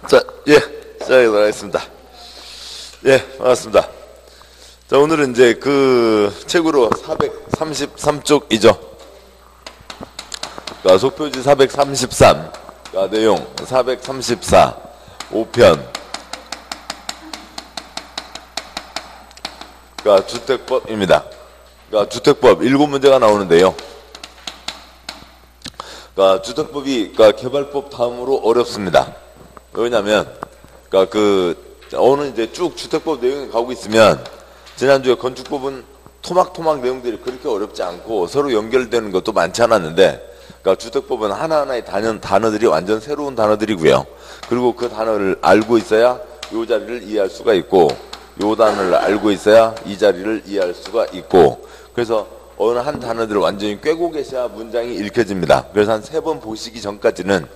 자, 시작하도록 하겠습니다. 반갑습니다. 자, 오늘은 이제 그 책으로 433쪽이죠. 그러니까 속표지 433, 그러니까 내용 434, 5편. 그러니까 주택법입니다. 그러니까 주택법 7문제가 나오는데요. 그러니까 주택법이 그러니까 개발법 다음으로 어렵습니다. 왜냐면 그러니까 오늘 이제 쭉 주택법 내용이 가고 있으면 지난주에 건축법은 토막토막 내용들이 그렇게 어렵지 않고 서로 연결되는 것도 많지 않았는데, 그러니까 주택법은 하나하나의 단어들이 완전 새로운 단어들이고요. 그리고 그 단어를 알고 있어야 이 자리를 이해할 수가 있고, 이 단어를 알고 있어야 이 자리를 이해할 수가 있고, 그래서 어느 한 단어들을 완전히 꿰고 계셔야 문장이 읽혀집니다. 그래서 한 3번 보시기 전까지는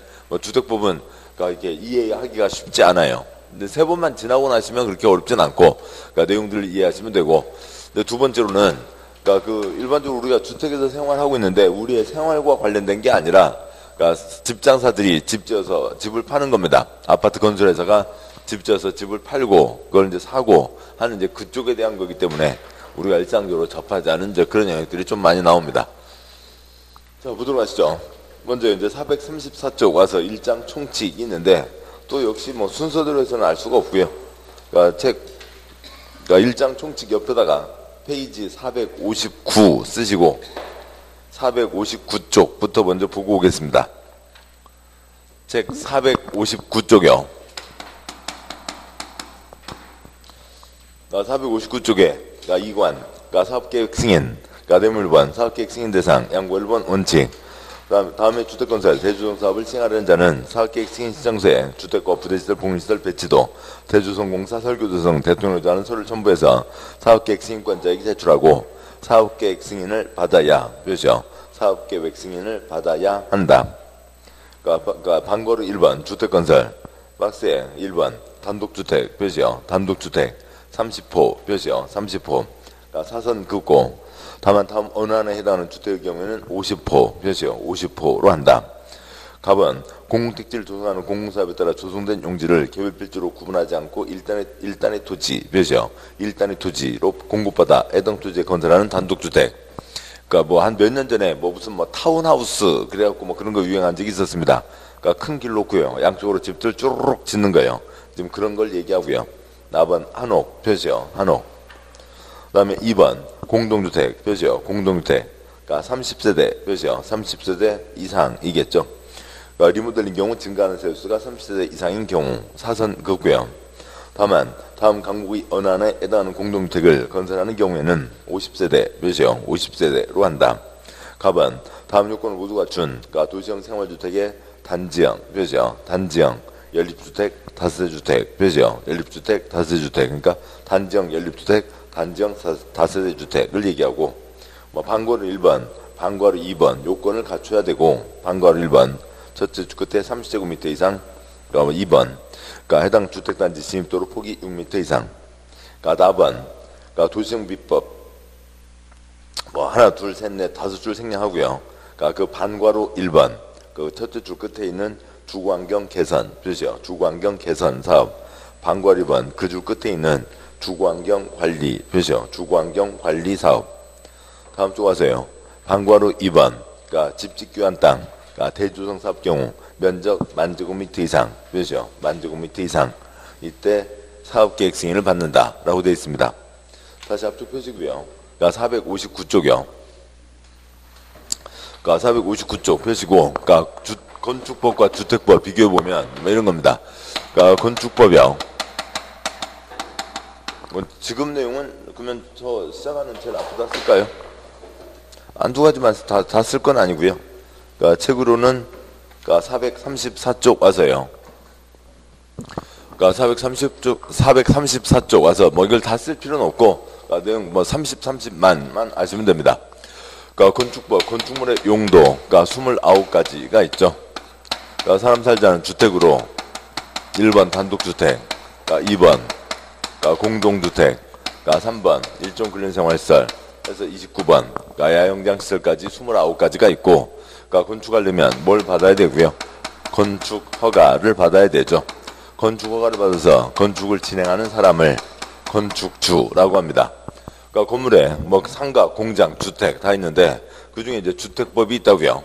주택법은 그러니까 이렇게 이해하기가 쉽지 않아요. 근데 3번만 지나고 나시면 그렇게 어렵진 않고, 그러니까 내용들을 이해하시면 되고. 근데 두 번째로는 그러니까 일반적으로 우리가 주택에서 생활하고 있는데 우리의 생활과 관련된 게 아니라, 그러니까 집장사들이 집 지어서 집을 파는 겁니다. 아파트 건설회사가 집 지어서 집을 팔고 그걸 이제 사고 하는 이제 그쪽에 대한 거기 때문에 우리가 일상적으로 접하지 않은 이제 그런 영역들이 좀 많이 나옵니다. 자, 보도록 하시죠. 먼저 이제 434쪽 와서 1장 총칙이 있는데, 또 역시 뭐 순서대로 해서는 알 수가 없고요. 그러니까 그러니까 1장 총칙 옆에다가 페이지 459 쓰시고 459쪽부터 먼저 보고 오겠습니다. 책 459쪽이요. 459쪽에 그러니까 이관, 그러니까 사업계획 승인, 그러니까 뇌물번, 사업계획 승인 대상, 양보 1번 원칙. 다음에 주택건설, 대주동 사업을 시행하려는 자는 사업계획 승인 신청서에 주택과 부대시설, 복리시설 배치도, 대주성공사 설교조성, 대통령자는 서류를 첨부해서 사업계획 승인권자에게 제출하고 사업계획 승인을 받아야, 표시요. 사업계획 승인을 받아야 한다. 그러니까 방거로 1번 주택건설, 박스에 1번 단독주택, 표시요. 단독주택 30호, 표시요. 30호. 그러니까 사선 긋고, 다만 다음 어느 하나에 해당하는 주택의 경우에는 50호, 표시요. 50호로 한다. 갑은 공공택지를 조성하는 공공사업에 따라 조성된 용지를 개별필지로 구분하지 않고 일단의 토지, 표시요. 일단의 토지로 공급받아 해당 토지에 건설하는 단독주택. 그러니까 뭐 한 몇 년 전에 무슨 타운하우스 그래갖고 그런 거 유행한 적이 있었습니다. 그러니까 큰 길 놓고요. 양쪽으로 집들 쭈르륵 짓는 거예요. 지금 그런 걸 얘기하고요. 4번 한옥, 표시요. 한옥. 그 다음에 2번 공동주택, 표시요. 공동주택. 그러니까 30세대, 표시요. 30세대 이상이겠죠. 그러니까 리모델링 경우 증가하는 세대수가 30세대 이상인 경우 사선 긋고요. 다만 다음 강목의 어느 하나에 해당하는 공동주택을 건설하는 경우에는 50세대, 표시요. 50세대로 한다. 갑은 다음 요건을 모두 갖춘, 그러니까 도시형 생활주택의 단지형, 표시요. 단지형 연립주택, 다세대주택, 표시요. 연립주택, 다세대주택. 그러니까 단지형 연립주택, 단지형 다세대주택을 얘기하고, 방과로 1번, 방과로 2번 요건을 갖춰야 되고, 방과로 1번 첫째 끝에 30제곱미터 이상, 그러니까 2번, 그러니까 해당 주택단지 진입도로 폭이 6m 이상. 그러니까 4번, 그러니까 도시형 비법 하나, 둘, 셋, 넷, 5줄 생략하고요. 그러니까 그 반과로 1번, 그 첫째 줄 끝에 있는 주거환경 개선, 표시요. 주거환경 개선 사업. 반과로 2번, 그 줄 끝에 있는 주거환경 관리, 표시요. 주거환경 관리 사업. 다음 쪽 와서요. 반과로 2번, 그러니까 집 짓기 위한 땅, 그러니까 대주성 사업 경우 면적 10,000제곱미터 이상, 표시요. 10,000제곱미터 이상. 이때 사업계획 승인을 받는다라고 되어 있습니다. 다시 앞쪽 표시고요. 그러니까 459쪽이요. 그러니까 459쪽 표시고, 그러니까 건축법과 주택법 비교해 보면 이런 겁니다. 그러니까 건축법이요. 지금 내용은 그러면 저 시작하는 제일 앞부터 쓸까요? 한두 가지만 다 쓸 건 아니고요. 그러니까 책으로는 그러니까 434쪽 와서요. 그러니까 434쪽 와서 이걸 다 쓸 필요는 없고, 그러니까 내용 30만만 아시면 됩니다. 그러니까 건축법, 건축물의 용도, 그러니까 29가지가 있죠. 그러니까 사람 살지 않은 주택으로 1번 단독주택, 그러니까 2번 그러니까 공동주택, 그러니까 3번 일종 근린생활시설 해서 29번, 그러니까 야영장시설까지 29가지가 있고, 그러니까 건축하려면 뭘 받아야 되고요? 건축 허가를 받아야 되죠. 건축허가를 받아서 건축을 진행하는 사람을 건축주라고 합니다. 그러니까 건물에 뭐 상가, 공장, 주택 다 있는데 그 중에 이제 주택법이 있다고요.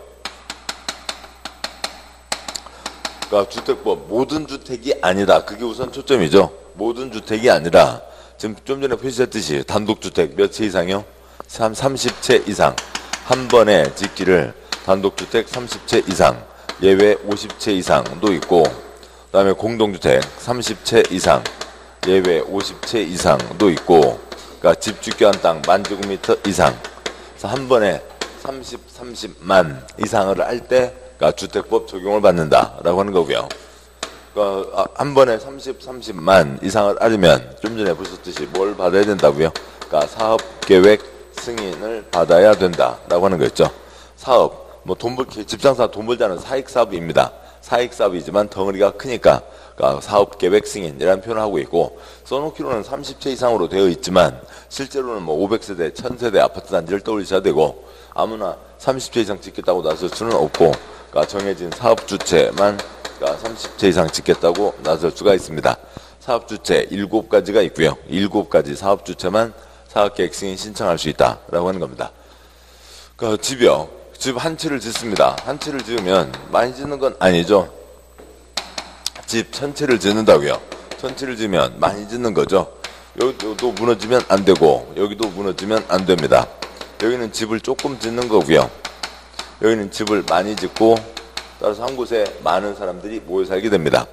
그러니까 주택법 모든 주택이 아니다. 그게 우선 초점이죠. 모든 주택이 아니라 지금 좀 전에 표시했듯이 단독주택 몇 채 이상이요? 30채 이상. 한 번에 짓기를 단독주택 30채 이상, 예외 50채 이상도 있고, 그 다음에 공동주택 30채 이상, 예외 50채 이상도 있고, 그러니까 집 짓기 한 땅 1000제곱미터 이상. 그래서 한 번에 30만 이상을 할 때 그러니까 주택법 적용을 받는다라고 하는 거고요. 그러니까 한 번에 30만 이상을 하려면 좀 전에 보셨듯이 뭘 받아야 된다고요? 그러니까 사업계획 승인을 받아야 된다라고 하는 거였죠. 사업, 뭐 집장사 돈 벌자는 사익사업입니다. 사익사업이지만 덩어리가 크니까 그러니까 사업계획 승인이라는 표현을 하고 있고, 써놓기로는 30채 이상으로 되어 있지만 실제로는 뭐 500세대, 1000세대 아파트 단지를 떠올리셔야 되고, 아무나 30채 이상 짓겠다고 나설 수는 없고, 그러니까 정해진 사업주체만 그러니까 30채 이상 짓겠다고 나설 수가 있습니다. 사업주체 7가지가 있고요. 7가지 사업주체만 사업계획 승인 신청할 수 있다라고 하는 겁니다. 그러니까 집이요. 집 한 채를 짓습니다. 한 채를 지으면 많이 짓는 건 아니죠. 집 1000채를 짓는다고요. 1000채를 지으면 많이 짓는 거죠. 여기도 무너지면 안 되고 여기도 무너지면 안 됩니다. 여기는 집을 조금 짓는 거고요. 여기는 집을 많이 짓고, 따라서 한 곳에 많은 사람들이 모여 살게 됩니다.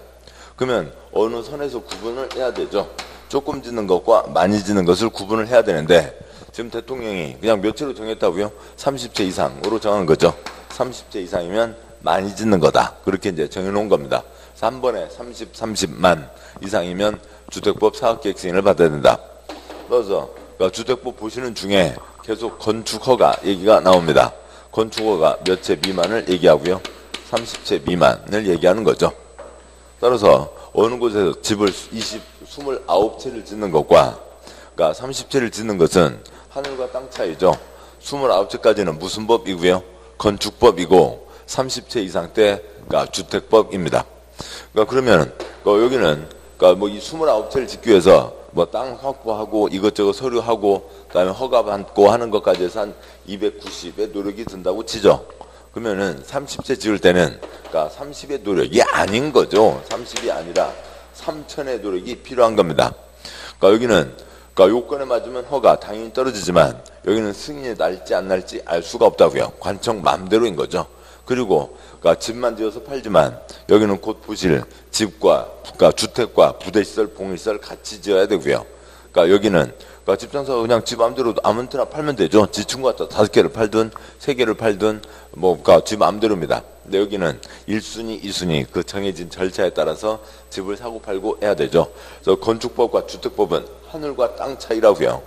그러면 어느 선에서 구분을 해야 되죠. 조금 짓는 것과 많이 짓는 것을 구분을 해야 되는데, 지금 대통령이 그냥 몇 채로 정했다고요? 30채 이상으로 정한 거죠. 30채 이상이면 많이 짓는 거다. 그렇게 이제 정해놓은 겁니다. 그래서 한 번에 30만 이상이면 주택법 사업계획 승인을 받아야 된다. 그래서 그러니까 주택법 보시는 중에 계속 건축허가 얘기가 나옵니다. 건축허가 몇 채 미만을 얘기하고요. 30채 미만을 얘기하는 거죠. 따라서 어느 곳에서 집을 29채를 짓는 것과 그러니까 30채를 짓는 것은 하늘과 땅 차이죠. 29채까지는 무슨 법이고요? 건축법이고 30채 이상 때 그러니까 주택법입니다. 그러니까 그러면 여기는 그러니까 뭐 이 29채를 짓기 위해서 뭐 땅 확보하고 이것저것 서류하고 그다음에 허가 받고 하는 것까지 해서 한 290의 노력이 든다고 치죠. 그러면은 30채 지을 때는 그러니까 30의 노력이 아닌 거죠. 30이 아니라 3000의 노력이 필요한 겁니다. 그러니까 여기는 그러니까 요건에 맞으면 허가 당연히 떨어지지만 여기는 승인이 날지 안 날지 알 수가 없다고요. 관청 마음대로인 거죠. 그리고 그러니까 집만 지어서 팔지만 여기는 곧 보실 집과 그러니까 주택과 부대시설, 봉시설 같이 지어야 되고요. 그러니까 여기는 그러니까 집장사가 그냥 집 마음대로 아무 데나 팔면 되죠. 지 친구 갖다 5개를 팔든 3개를 팔든 뭐 그러니까 집 마음대로입니다. 근데 여기는 1순위, 2순위 그 정해진 절차에 따라서 집을 사고 팔고 해야 되죠. 그래서 건축법과 주택법은 하늘과 땅 차이라고요.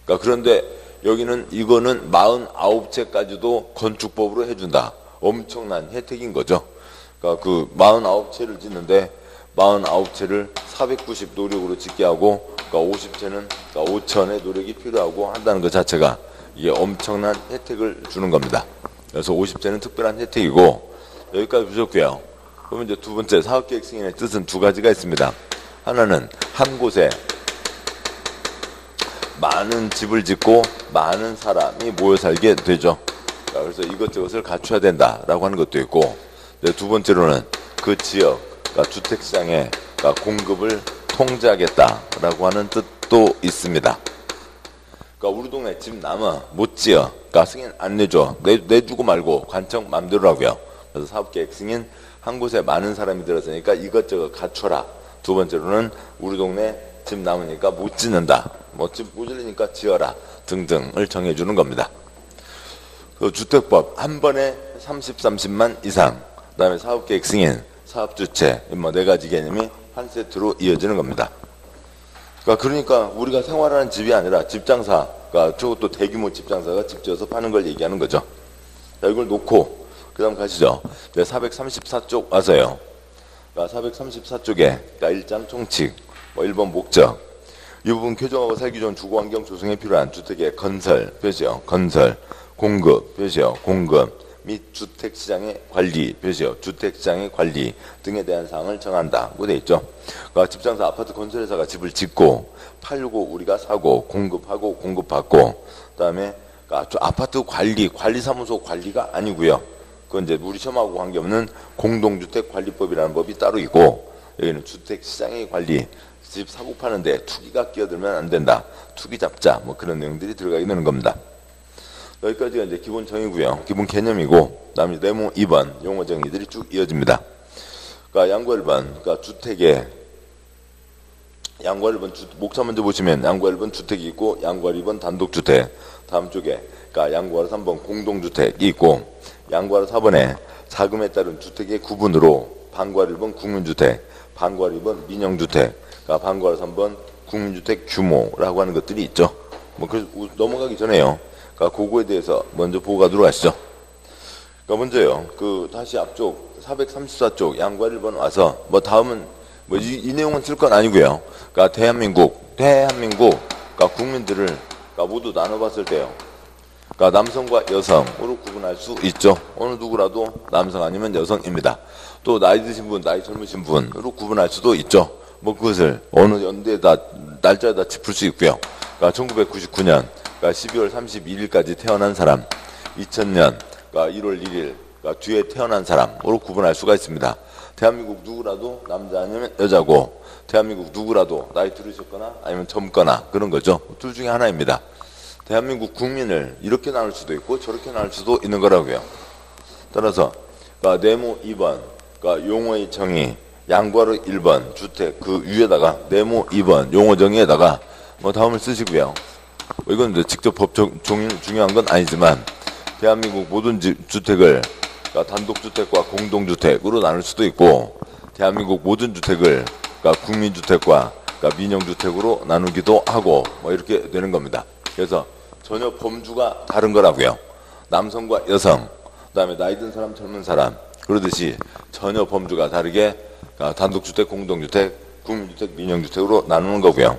그러니까 그런데 여기는 이거는 49채까지도 건축법으로 해준다. 엄청난 혜택인 거죠. 그러니까 그 49채를 짓는데 49채를 490 노력으로 짓게 하고 그러니까 50채는 그러니까 5천의 노력이 필요하고 한다는 것 자체가 이게 엄청난 혜택을 주는 겁니다. 그래서 50채는 특별한 혜택이고 여기까지 보셨고요. 그러면 이제 두 번째 사업계획 승인의 뜻은 2가지가 있습니다. 하나는 한 곳에 많은 집을 짓고 많은 사람이 모여 살게 되죠. 그래서 이것저것을 갖춰야 된다라고 하는 것도 있고, 두 번째로는 그 지역, 그러니까 주택시장의 그러니까 공급을 통제하겠다라고 하는 뜻도 있습니다. 그러니까 우리 동네 집 남아 못 지어, 그러니까 승인 안 내줘, 내주고 말고 관청 맘대로라고요. 그래서 사업계획 승인 한 곳에 많은 사람이 들어서니까 이것저것 갖춰라. 두 번째로는 우리 동네 집 남으니까 못 짓는다, 뭐 집 못 지으니까 지어라 등등을 정해주는 겁니다. 그 주택법 한 번에 30만 이상, 그 다음에 사업계획 승인, 사업주체, 뭐 4가지 개념이 한 세트로 이어지는 겁니다. 그러니까 우리가 생활하는 집이 아니라 집장사, 그러니까 저것도 대규모 집장사가 집 지어서 파는 걸 얘기하는 거죠. 자, 이걸 놓고 그 다음 가시죠. 434쪽 와서요. 그러니까 434쪽에 그러니까 1장 총칙, 뭐 1번 목적, 이 부분 교정하고 살기 좋은 주거환경 조성에 필요한 주택의 건설, 표시요. 건설, 공급, 표시요. 공급, 및 주택시장의 관리, 표시요. 주택시장의 관리 등에 대한 사항을 정한다. 고 되어 있죠. 그러니까 집장사 아파트 건설회사가 집을 짓고 팔고 우리가 사고 공급하고 공급받고 그다음에 그러니까 아파트 관리사무소 관리가 아니고요. 그건 이제 우리 시험하고 관계없는 공동주택관리법이라는 법이 따로 있고 여기는 주택시장의 관리, 집 사고 파는데 투기가 끼어들면 안 된다. 투기 잡자 뭐 그런 내용들이 들어가게 되는 겁니다. 여기까지가 이제 기본 정의고요. 기본 개념이고 그다음에 네모 2번 용어 정의들이 쭉 이어집니다. 그러니까 양과 1번 그러니까 주택에 양과 1번 목차 먼저 보시면 양과 1번 주택이 있고 양과 2번 단독주택 다음 쪽에 그러니까 양과 3번 공동주택이 있고 양과 4번에 자금에 따른 주택의 구분으로 반과 1번 국민주택 반과 2번 민영주택 그러니까 반과 3번 국민주택 규모라고 하는 것들이 있죠. 뭐 그래서 넘어가기 전에요. 그러니까 그거에 대해서 먼저 보고 가도록 하시죠. 그러니까 먼저요. 그 다시 앞쪽 434쪽 양과 1번 와서 뭐 다음은 뭐 이 내용은 쓸 건 아니고요. 그러니까 대한민국 그러니까 국민들을 그러니까 모두 나눠봤을 때요. 그러니까 남성과 여성으로 구분할 수 있죠. 어느 누구라도 남성 아니면 여성입니다. 또 나이 드신 분, 나이 젊으신 분으로 구분할 수도 있죠. 뭐 그것을 어느 연대에다 날짜에다 짚을 수 있고요. 그러니까 1999년 그러니까 12월 31일까지 태어난 사람, 2000년 그러니까 1월 1일 그러니까 뒤에 태어난 사람으로 구분할 수가 있습니다. 대한민국 누구라도 남자 아니면 여자고 대한민국 누구라도 나이 들으셨거나 아니면 젊거나 그런 거죠. 둘 중에 하나입니다. 대한민국 국민을 이렇게 나눌 수도 있고 저렇게 나눌 수도 있는 거라고요. 따라서 그러니까 네모 2번 그러니까 용어의 정의 양괄호 1번 주택 그 위에다가 네모 2번 용어 정의에다가 뭐 다음을 쓰시고요. 이건 이제 직접 법 중요한 건 아니지만 대한민국 모든 주택을 그러니까 단독주택과 공동주택으로 나눌 수도 있고 대한민국 모든 주택을 그러니까 국민주택과 그러니까 민영주택으로 나누기도 하고 뭐 이렇게 되는 겁니다. 그래서 전혀 범주가 다른 거라고요. 남성과 여성, 그다음에 나이 든 사람, 젊은 사람 그러듯이 전혀 범주가 다르게 그러니까 단독주택, 공동주택, 국민주택, 민영주택으로 나누는 거고요.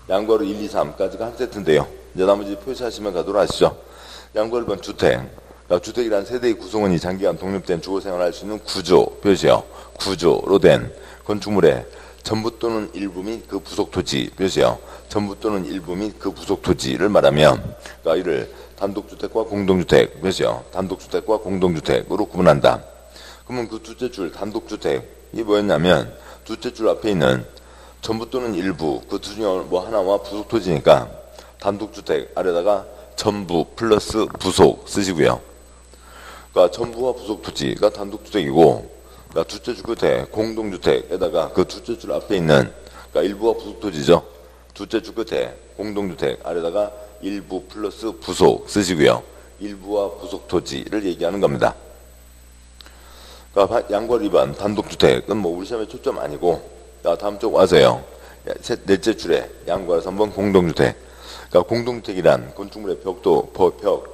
양괄호 1, 2, 3까지가 한 세트인데요. 이제 나머지 표시하시면 가도록 하시죠. 양괄호 1번 주택. 그러니까 주택이란 세대의 구성원이 장기간 독립된 주거생활을 할 수 있는 구조, 표시요. 구조로 된 건축물의 전부 또는 일부 및 그 부속 토지, 표시요. 전부 또는 일부 및 그 부속 토지를 말하면 그러니까 이를 단독주택과 공동주택, 표시요. 단독주택과 공동주택으로 구분한다. 그러면 그 둘째 줄 단독주택이 뭐였냐면 둘째 줄 앞에 있는 전부 또는 일부 그 두 중에 뭐 하나와 부속 토지니까 단독주택 아래다가 전부 플러스 부속 쓰시고요. 그러니까 전부와 부속 토지가 단독주택이고 그러니까 둘째 줄 끝에 공동주택에다가 그 둘째 줄 앞에 있는 그러니까 일부와 부속 토지죠. 둘째 줄 끝에 공동주택 아래다가 일부 플러스 부속 쓰시고요. 일부와 부속 토지를 얘기하는 겁니다. 그러니까 양괄호 2번 단독주택은 뭐 우리 시험에 초점 아니고 다음 쪽 와서요. 넷째 줄에 양괄호 3번 공동주택. 그러니까 공동주택이란 건축물의 벽도,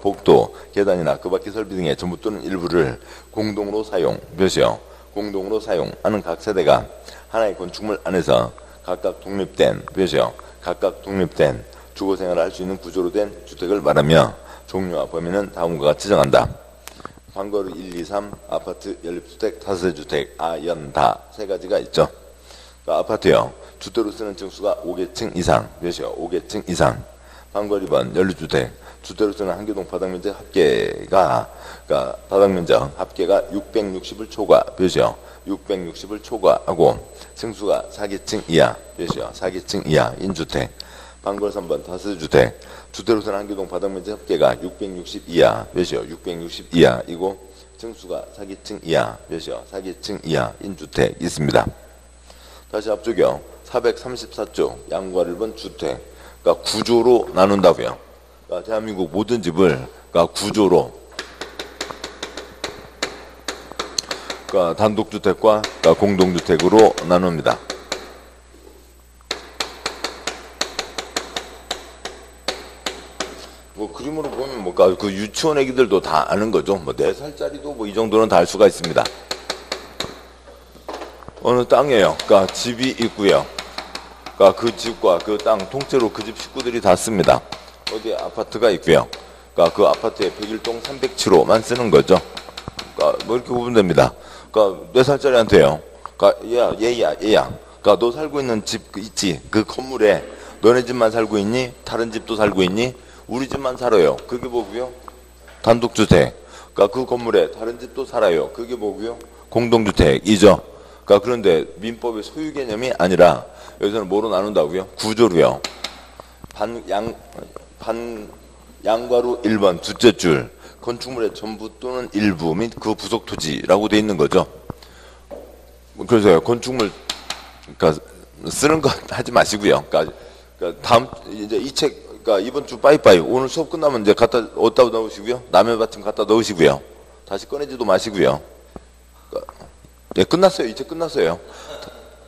복도, 계단이나 그 밖의 설비 등의 전부 또는 일부를 공동으로 사용, 몇이요? 공동으로 사용하는 각 세대가 하나의 건축물 안에서 각각 독립된, 몇이요? 각각 독립된 주거생활을 할 수 있는 구조로 된 주택을 말하며 종류와 범위는 다음과 같이 정한다. 방과후 1, 2, 3 아파트, 연립주택, 다세주택, 아연, 세 가지가 있죠. 그러니까 아파트요. 주택으로 쓰는 층수가 5개층 이상, 몇이요? 5개층 이상. 방과후 2번 연립주택. 주택으로 쓰는 한 개동 바닥면적 합계가 그러니까 바닥면적 합계가 660을 초과, 몇이요? 660을 초과하고 층수가 4개층 이하, 몇이요? 4개층 이하인 주택. 방과후 3번 다세주택. 주택으로 쓰는 한 개동 바닥면적 합계가 660 이하, 몇이요? 660 이하이고 층수가 4개층 이하, 몇이요? 4개층 이하인 주택이 있습니다. 다시 앞쪽이요. 434쪽 양괄호 1번 주택. 그러니까 구조로 나눈다고요. 그러니까 대한민국 모든 집을 그러니까 구조로 그러니까 단독주택과 그러니까 공동주택으로 나눕니다. 뭐 그림으로 보면 뭐까 그 유치원 애기들도 다 아는 거죠. 뭐 4살짜리도 뭐 이 정도는 다 알 수가 있습니다. 어느 땅이에요. 그러니까 집이 있고요. 그러니까 그 집과 그 땅 통째로 그 집 식구들이 다 씁니다. 어디에 아파트가 있고요. 그러니까 그러니까 그 아파트에 101동 307호만 쓰는 거죠. 그러니까 뭐 이렇게 보면 됩니다. 그러니까 4살짜리한테요. 그러니까 얘야. 그러니까 너 살고 있는 집 있지? 그 건물에 너네 집만 살고 있니? 다른 집도 살고 있니? 우리 집만 살아요. 그게 뭐고요? 단독주택. 그러니까 그 건물에 다른 집도 살아요. 그게 뭐고요? 공동주택이죠. 그러니까 그런데 민법의 소유 개념이 아니라 여기서는 뭐로 나눈다고요? 구조로요. 양과로 1번 둘째 줄 건축물의 전부 또는 일부 및 그 부속 토지라고 돼 있는 거죠. 그래서요 건축물 그러니까 쓰는 거 하지 마시고요. 그러니까 다음 이제 이 책 그러니까 이번 주 빠이빠이 오늘 수업 끝나면 이제 어디다 넣으시고요. 남의 받침 갖다 넣으시고요. 다시 꺼내지도 마시고요. 네, 끝났어요. 이 책 끝났어요.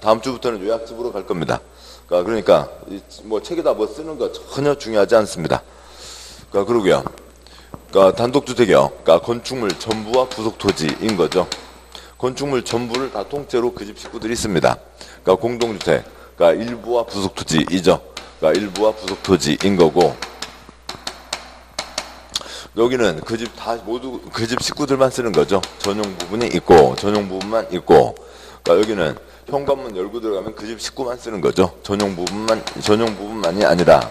다음 주부터는 요약집으로 갈 겁니다. 그러니까 뭐 책에다 뭐 쓰는 거 전혀 중요하지 않습니다. 그러고요. 단독주택이요. 건축물 전부와 부속 토지인 거죠. 건축물 전부를 다 통째로 그 집 식구들이 있습니다. 공동주택, 일부와 부속 토지이죠. 일부와 부속 토지인 거고, 여기는 그 집 다 모두 그 집 식구들만 쓰는 거죠. 전용 부분이 있고 전용 부분만 있고, 여기는 현관문 열고 들어가면 그 집 식구만 쓰는 거죠. 전용 부분만이 아니라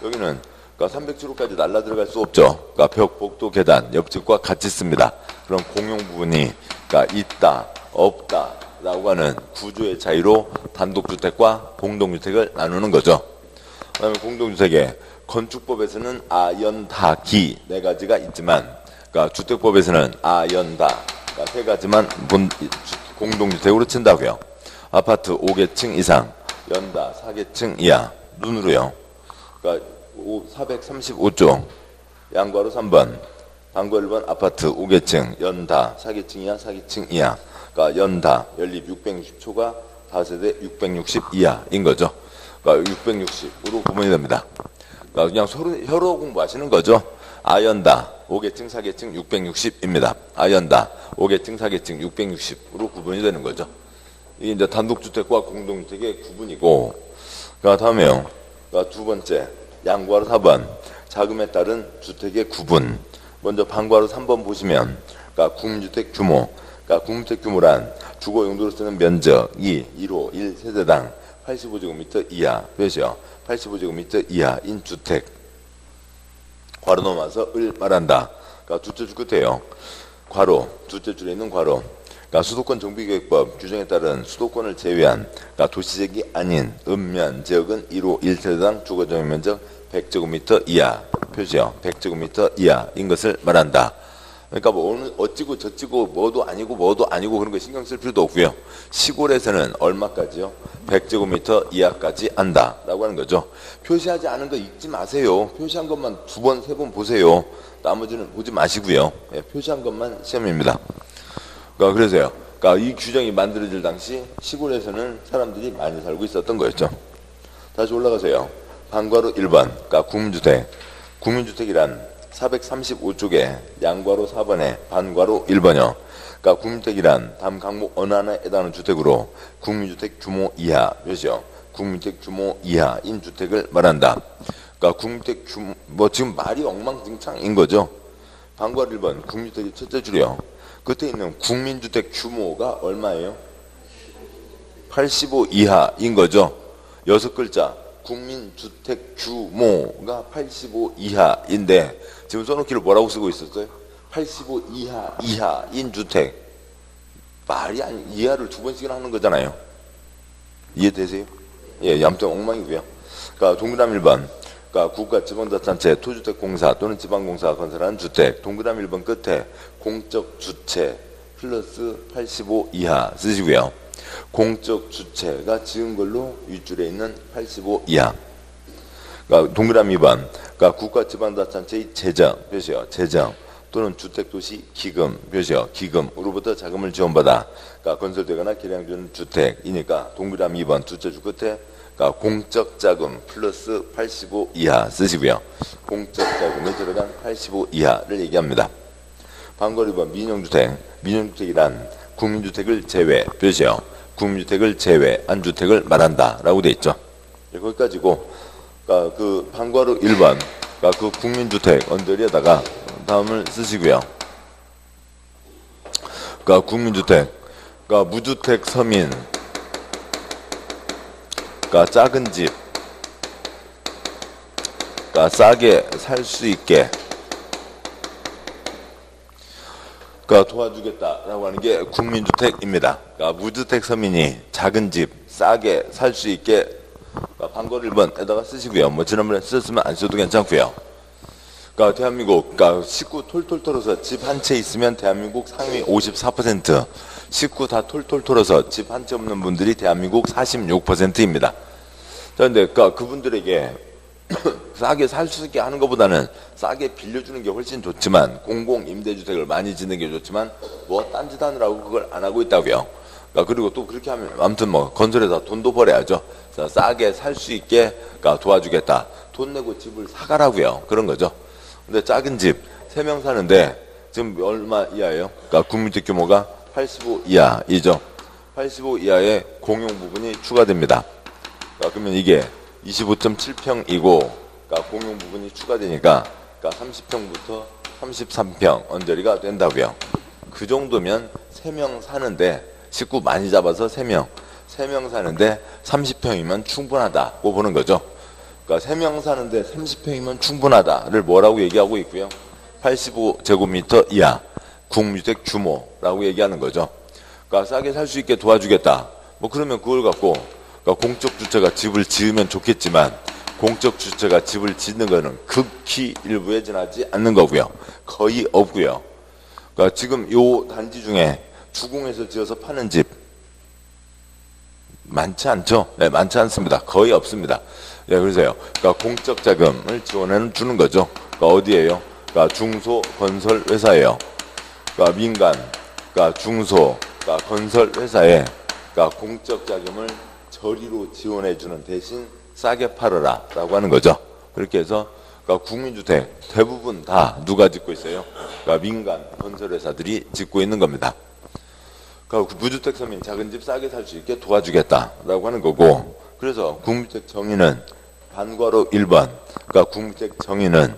여기는 307호까지 날라 들어갈 수 없죠. 벽, 복도, 계단 옆집과 같이 씁니다. 그럼 공용 부분이 있다, 없다 라고 하는 구조의 차이로 단독주택과 공동주택을 나누는 거죠. 그다음에 공동주택에 건축법에서는 아, 연, 다, 기 네 가지가 있지만 주택법에서는 아, 연, 다 세 가지만 공동주택으로 친다고요. 아파트 5개층 이상, 연다 4개층 이하 눈으로요. 435조 양과로 3번 방과 1번 아파트 5개층 연다 4개층 이하 4개층 이하 연다 연립 660초가 다세대 660 이하인 거죠. 660으로 구분이 됩니다. 그냥 혀로 공부하시는 거죠. 아연다 5개층 4개층 660입니다. 아연다 5개층 4개층 660으로 구분이 되는 거죠. 이게 이제 단독주택과 공동주택의 구분이고, 다음에요. 두 번째 양과로 4번 자금에 따른 주택의 구분. 먼저 방과로 3번 보시면 국민주택 규모, 국민주택 규모란 주거 용도로 쓰는 면적이 1호 1세대당 85제곱미터 이하 표시요. 85제곱미터 이하인 주택. 괄호 넘어서 을 말한다. 둘째 줄 끝에요. 괄호, 둘째 줄에 있는 괄호. 수도권 정비계획법 규정에 따른 수도권을 제외한 도시지역이 아닌 읍면 지역은 1호 1세대당 주거정용면적 100제곱미터 이하 표시요. 100제곱미터 이하인 것을 말한다. 그러니까 뭐 어찌고 저찌고 뭐도 아니고 그런 거 신경 쓸 필요도 없고요. 시골에서는 얼마까지요? 100제곱미터 이하까지 한다라고 하는 거죠. 표시하지 않은 거 읽지 마세요. 표시한 것만 2번, 3번 보세요. 나머지는 보지 마시고요. 표시한 것만 시험입니다. 그래서요. 이 규정이 만들어질 당시 시골에서는 사람들이 많이 살고 있었던 거였죠. 다시 올라가세요. 방과로 1번, 국민주택. 국민주택이란 435쪽에 양과로 4번에 반과로 1번이요. 국민주택이란 다음 항목 어느 하나에 해당하는 주택으로 국민주택 규모 이하 몇이요? 국민주택 규모 이하인 주택을 말한다. 국민주택 규모 지금 말이 엉망진창인 거죠. 방과로 1번 국민주택의 첫째 줄이요. 끝에 있는 국민주택 규모가 얼마예요? 85 이하인 거죠. 6글자 국민주택 규모가 85 이하인데 지금 써놓기를 뭐라고 쓰고 있었어요? 85 이하인 주택. 말이 아니 이하를 2번씩이나 하는 거잖아요. 이해되세요? 예, 아무튼 엉망이고요. 동그라미 1번 국가 지방자치단체 토주택공사 또는 지방공사가 건설한 주택. 동그라미 1번 끝에 공적 주체 플러스 85 이하 쓰시고요. 공적 주체가 지은 걸로 윗줄에 있는 85 이하. 동그라미 2번 국가 지방자치단체의 재정 표시요. 재정 또는 주택도시 기금 표시요. 기금으로부터 자금을 지원받아 건설되거나 개량되는 주택이니까 동그라미 2번 둘째 줄 끝에 공적 자금 플러스 85 이하 쓰시고요. 공적 자금이 들어간 85 이하를 얘기합니다. 방과로 2번 민영주택. 민영주택이란 국민주택을 제외 표시요. 국민주택을 제외한 주택을 말한다 라고 돼 있죠. 거기까지고 방과로 1번 그러니까 그 국민주택 언저리에다가 다음을 쓰시고요. 그러니까 국민주택, 그러니까 무주택 서민, 그러니까 작은 집, 그러니까 싸게 살 수 있게 그러니까 도와주겠다라고 하는 게 국민주택입니다. 그러니까 무주택 서민이 작은 집 싸게 살 수 있게 그러니까 방걸 1번에다가 쓰시고요. 뭐 지난번에 쓰셨으면 안 써도 괜찮고요. 그러니까 대한민국 그러니까 식구 톨톨 털어서 집 한 채 있으면 대한민국 상위 54%, 식구 다 톨톨 털어서 집 한 채 없는 분들이 대한민국 46%입니다. 자, 근데 그러니까 그분들에게 싸게 살 수 있게 하는 것보다는 싸게 빌려주는 게 훨씬 좋지만, 공공임대주택을 많이 짓는 게 좋지만 뭐 딴짓 하느라고 그걸 안 하고 있다고요. 그러니까 그리고 또 그렇게 하면 아무튼 뭐 건설해서 돈도 벌어야죠. 싸게 살 수 있게 그러니까 도와주겠다. 돈 내고 집을 사가라고요. 그런 거죠. 근데 작은 집 3명 사는데 지금 얼마 이하예요? 그러니까 국민주택 규모가 85 이하이죠. 85 이하의 공용 부분이 추가됩니다. 그러니까 그러면 이게 25.7평이고 그러니까 공용 부분이 추가되니까 그러니까 30평부터 33평 언저리가 된다고요. 그 정도면 3명 사는데 식구 많이 잡아서 3명 사는데 30평이면 충분하다고 보는 거죠. 그러니까 3명 사는데 30평이면 충분하다를 뭐라고 얘기하고 있고요. 85제곱미터 이하 국민주택 규모라고 얘기하는 거죠. 그러니까 싸게 살 수 있게 도와주겠다. 뭐 그러면 그걸 갖고 그러니까 공적 주체가 집을 지으면 좋겠지만 공적 주체가 집을 짓는 거는 극히 일부에 지나지 않는 거고요. 거의 없고요. 그러니까 지금 요 단지 중에 주공에서 지어서 파는 집 많지 않죠? 네, 많지 않습니다. 거의 없습니다. 네, 그래서요. 그러니까 공적 자금을 지원해 주는 거죠. 그러니까 어디예요? 그러니까 중소건설회사예요. 그러니까 민간, 그러니까 중소, 그러니까 건설회사에 그러니까 공적 자금을 저리로 지원해 주는 대신 싸게 팔아라 라고 하는 거죠. 그렇게 해서 그러니까 국민주택 대부분 다 누가 짓고 있어요? 그러니까 민간 건설회사들이 짓고 있는 겁니다. 그러니까 무주택 서민 작은 집 싸게 살 수 있게 도와주겠다라고 하는 거고, 그래서 국민주택 정의는 반괄호 1번, 그러니까 국민주택 정의는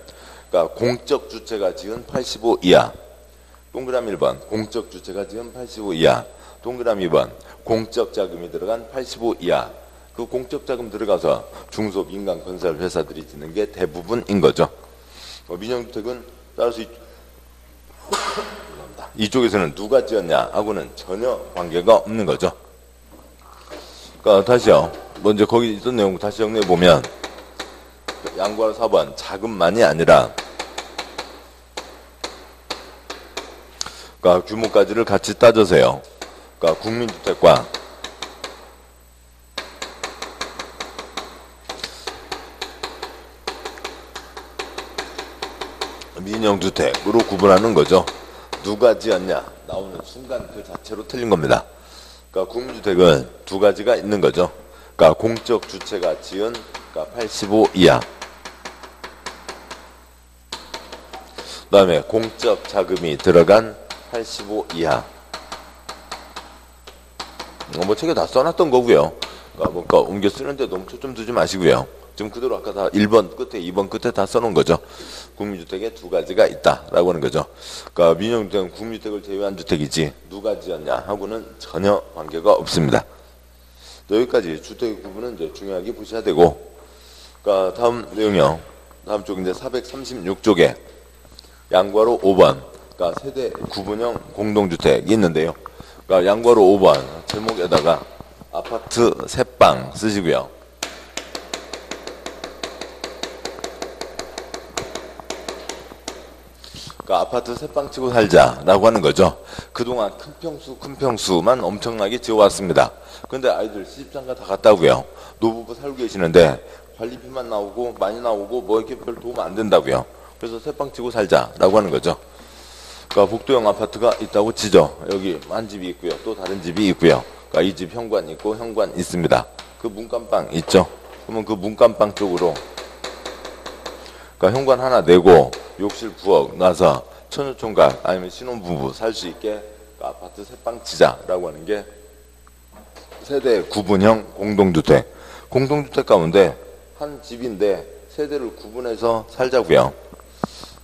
그러니까 공적 주체가 지은 85 이하, 동그라미 1번 공적 주체가 지은 85 이하, 동그라미 2번 공적 자금이 들어간 85 이하. 그 공적 자금 들어가서 중소 민간 건설 회사들이 짓는 게 대부분인 거죠. 민영주택은 따라서 이쪽에서는 누가 지었냐 하고는 전혀 관계가 없는 거죠. 그러니까 다시요. 먼저 거기 있던 내용 다시 정리해 보면 양괄호 4번 자금만이 아니라 그러니까 규모까지를 같이 따져서요. 그러니까 국민주택과 민영주택으로 구분하는 거죠. 누가 지었냐 나오는 순간 그 자체로 틀린 겁니다. 그러니까 국민주택은 두 가지가 있는 거죠. 그러니까 공적 주체가 지은 그러니까 85 이하, 그 다음에 공적 자금이 들어간 85 이하. 뭐 책에 다 써놨던 거고요. 그러니까 옮겨 쓰는데 너무 초점 두지 마시고요. 지금 그대로 아까 다 1번 끝에 2번 끝에 다 써놓은 거죠. 국민주택에 두 가지가 있다라고 하는 거죠. 그러니까 민영주택은 국민주택을 제외한 주택이지 누가 지었냐 하고는 전혀 관계가 없습니다. 여기까지 주택의 구분은 이제 중요하게 보셔야 되고, 그러니까 다음 내용이요. 다음 쪽 이제 436쪽에 양괄호 5번, 그러니까 세대 구분형 공동주택이 있는데요. 그러니까 양괄호 5번 제목에다가 아파트 새빵 쓰시고요. 그러니까 아파트 새빵 치고 살자라고 하는 거죠. 그동안 큰 평수만 엄청나게 지어왔습니다. 근데 아이들 시집장가 다 갔다고요. 노부부 살고 계시는데 관리비만 나오고 많이 나오고 뭐 이렇게 별 도움 안 된다고요. 그래서 새빵 치고 살자라고 하는 거죠. 그러니까 복도형 아파트가 있다고 치죠. 여기 한 집이 있고요. 또 다른 집이 있고요. 그러니까 이 집 현관 있고 현관 있습니다. 그 문간방 있죠. 그러면 그 문간방 쪽으로 그러니까 현관 하나 내고 욕실 부엌 놔서 처녀총각 아니면 신혼부부 살 수 있게 아파트 새빵 치자라고 하는 게 세대 구분형 공동주택. 공동주택 가운데 한 집인데 세대를 구분해서 살자고요.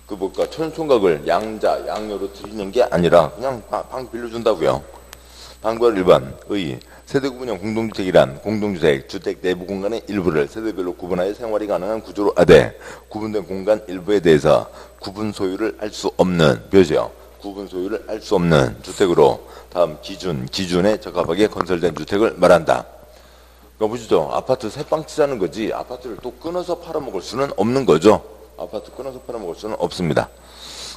그 뭘까 총각을 양자 양녀로 드리는 게 아니라 그냥 방 빌려준다고요. 방과 1번 의 세대 구분형 공동주택이란 공동주택 주택 내부 공간의 일부를 세대별로 구분하여 생활이 가능한 구조로 하되 구분된 공간 일부에 대해서 구분 소유를 할 수 없는 표시요. 구분 소유를 할 수 없는 주택으로 다음 기준에 적합하게 건설된 주택을 말한다. 그러니까 보시죠. 아파트 새빵 치자는 거지 아파트를 또 끊어서 팔아먹을 수는 없는 거죠. 아파트 끊어서 팔아먹을 수는 없습니다.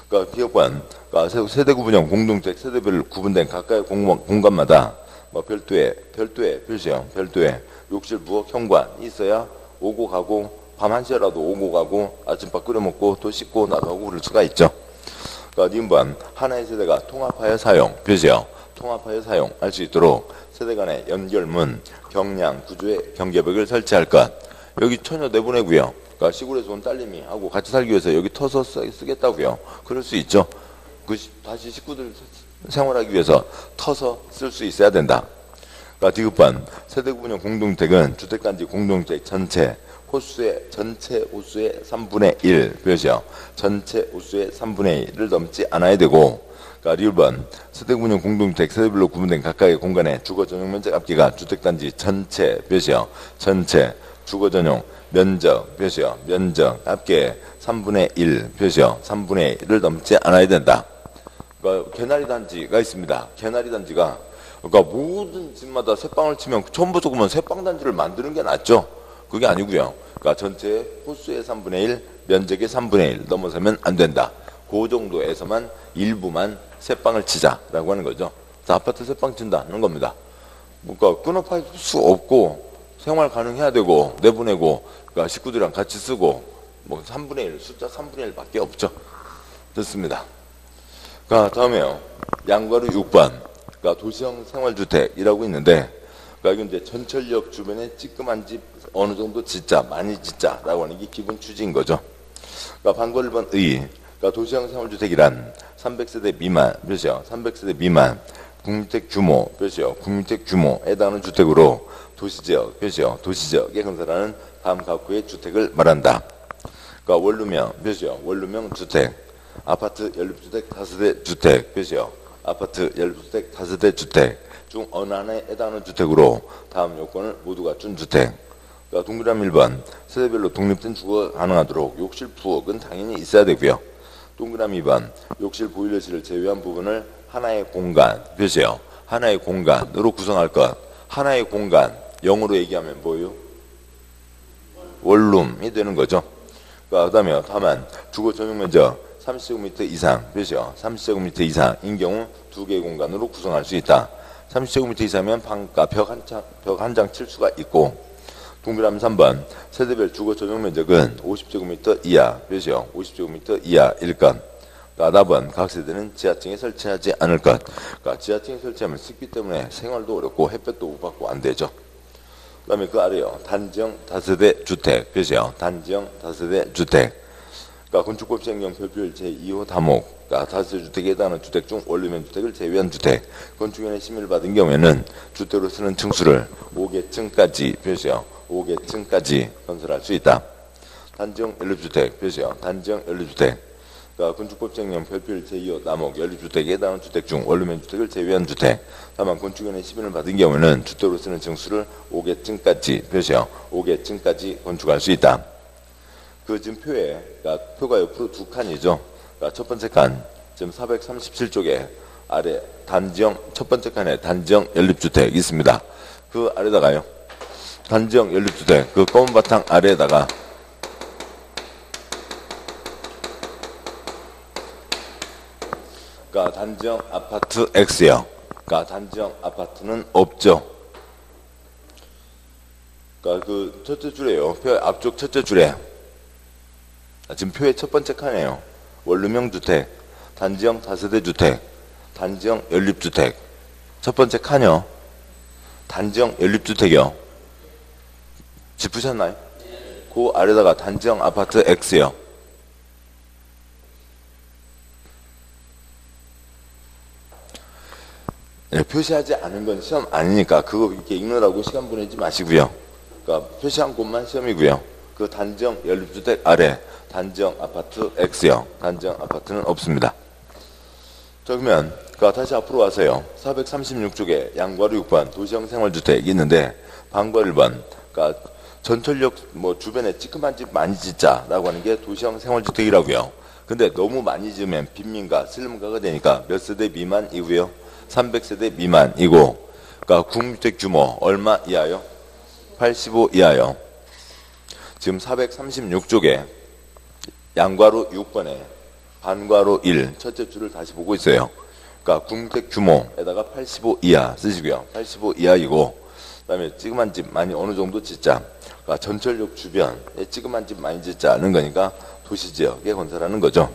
그러니까 기업관, 그러니까 세대 구분형 공동주택 세대별 구분된 각각의 공간마다 뭐 별도의 표시형, 별도의 욕실, 부엌, 현관이 있어야 오고 가고 밤 1시라도 오고 가고 아침밥 끓여 먹고 또 씻고 나가고 그럴 수가 있죠. 그러니까 니은번 하나의 세대가 통합하여 사용, 표시형, 통합하여 사용할 수 있도록 세대 간의 연결문, 경량, 구조의 경계벽을 설치할 것. 여기 처녀 내보내고요. 그러니까 시골에서 온 딸님이 하고 같이 살기 위해서 여기 터서 쓰겠다고요. 그럴 수 있죠. 다시 식구들 생활하기 위해서 터서 쓸 수 있어야 된다. 그러니까 디귿번 세대 구분형 공동주택은 주택단지 공동주택 전체 호수의 3분의 1 표시요. 전체 호수의 3분의 1을 넘지 않아야 되고 그러니까 리을번 세대 구분형 공동주택 세대별로 구분된 각각의 공간의 주거 전용 면적 합계가 주택단지 전체 표시요. 전체 주거 전용 면적 표시요. 면적 합계 3분의 1 표시요. 3분의 1을 넘지 않아야 된다. 그러니까 개나리 단지가 있습니다. 개나리 단지가 그러니까 모든 집마다 새빵을 치면 처음부터 그러면 새빵 단지를 만드는 게 낫죠. 그게 아니고요. 그러니까 전체 호수의 3분의 1, 면적의 3분의 1 넘어서면 안 된다. 그 정도에서만 일부만 새빵을 치자라고 하는 거죠. 아파트 새빵 친다는 겁니다. 그러니까 끊어팔 수 없고 생활 가능해야 되고 내보내고 그러니까 식구들이랑 같이 쓰고 뭐 3분의 1 숫자 3분의 1밖에 없죠. 됐습니다. 그러니까 다음에요. 양과로 6번. 그러니까 도시형 생활주택이라고 있는데 그러니까 이건 이제 전철역 주변에 찌끄만 집 어느 정도 짓자 많이 짓자라고 하는 게 기본 취지인 거죠. 그러니까 방과 1번 의. 그러니까 도시형 생활주택이란 300세대 미만 몇이요? 300세대 미만 국민주택 규모 몇이요? 국민주택 규모에 해당하는 주택으로 도시지역 몇이요? 도시지역에 건설하는 다음 각구의 주택을 말한다. 그러니까 원룸형 몇이요? 원룸형 주택 아파트 연립주택 다세대 주택 몇이요? 아파트 연립주택 다세대 주택 중 어느 하나에 해당하는 주택으로 다음 요건을 모두 갖춘 주택. 그러니까 동그라미 1번 세대별로 독립된 주거 가능하도록 욕실 부엌은 당연히 있어야 되고요. 동그라미 2번 욕실 보일러실을 제외한 부분을 하나의 공간 몇이요? 하나의 공간으로 구성할 것. 하나의 공간 영어로 얘기하면 뭐예요? 원룸이 되는 거죠. 그러니까 그다음에 다만 주거 전용 면적 30제곱미터 이상 몇이요? 30제곱미터 이상인 경우 두 개의 공간으로 구성할 수 있다. 30제곱미터 이상이면 방가 벽 한 장 칠 수가 있고 동그라미 3번 세대별 주거 전용 면적은 50제곱미터 이하 몇이요? 50제곱미터 이하일 것. 그러니까 4번 각 세대는 지하층에 설치하지 않을 것. 그러니까 지하층에 설치하면 습기 때문에 생활도 어렵고 햇볕도 못 받고 안 되죠. 그 다음에 그 아래요. 단지형 다세대 주택 몇이요? 단지형 다세대 주택. 그러니까 건축법 시행령 별표율 제2호 다목 그러니까 다세대 주택에 해당하는 주택 중 원룸형 주택을 제외한 주택 건축위원회 심의를 받은 경우에는 주택으로 쓰는 층수를 5개층까지 표시요. 5개층까지 건설할 수 있다. 단지형 연립주택 표시요. 단지형 연립주택 그러니까 건축법 시행령 별표율 제2호 다목 연립주택에 해당하는 주택 중 원룸형 주택을 제외한 주택 다만 건축위원회 심의를 받은 경우에는 주택으로 쓰는 층수를 5개층까지 표시요. 5개층까지 건축할 수 있다. 그 지금 그러니까 표가 옆으로 두 칸이죠. 그러니까 첫 번째 칸, 지금 437쪽에 아래 단지형 첫 번째 칸에 단지형 연립주택 있습니다. 그 아래다가요. 단지형 연립주택 그 검은 바탕 아래에다가 그러니까 단지형 아파트 X요. 그러니까 단지형 아파트는 없죠. 그러니까 그 첫째 줄에요. 표 앞쪽 첫째 줄에 지금 표의 첫 번째 칸이에요. 원룸형 주택, 단지형 다세대 주택, 단지형 연립주택. 첫 번째 칸이요. 단지형 연립주택이요. 짚으셨나요? 그 아래다가 단지형 아파트 X요. 네, 표시하지 않은 건 시험 아니니까 그거 이렇게 읽느라고 시간 보내지 마시고요. 그러니까 표시한 곳만 시험이고요. 그 단지형 연립주택 아래 단지형 아파트 X형, 단지형 아파트는 없습니다. 자, 그러면 다시 앞으로 와서요. 436쪽에 양괄호 6번 도시형 생활주택이 있는데 방과 1번 전철역 주변에 찌끄만 집 많이 짓자라고 하는 게 도시형 생활주택이라고요. 근데 너무 많이 지으면 빈민가, 슬럼가가 되니까 몇 세대 미만이고요. 300세대 미만이고 국민주택 규모 얼마 이하요? 85 이하요. 지금 436쪽에 양괄호 6번에 반괄호 1 첫째 줄을 다시 보고 있어요. 국민주택 규모에다가 85 이하 쓰시고요. 85 이하이고 그다음에 찌그만 집 많이 어느 정도 짓자. 전철역 주변에 찌그만 집 많이 짓자는 거니까 도시지역에 건설하는 거죠.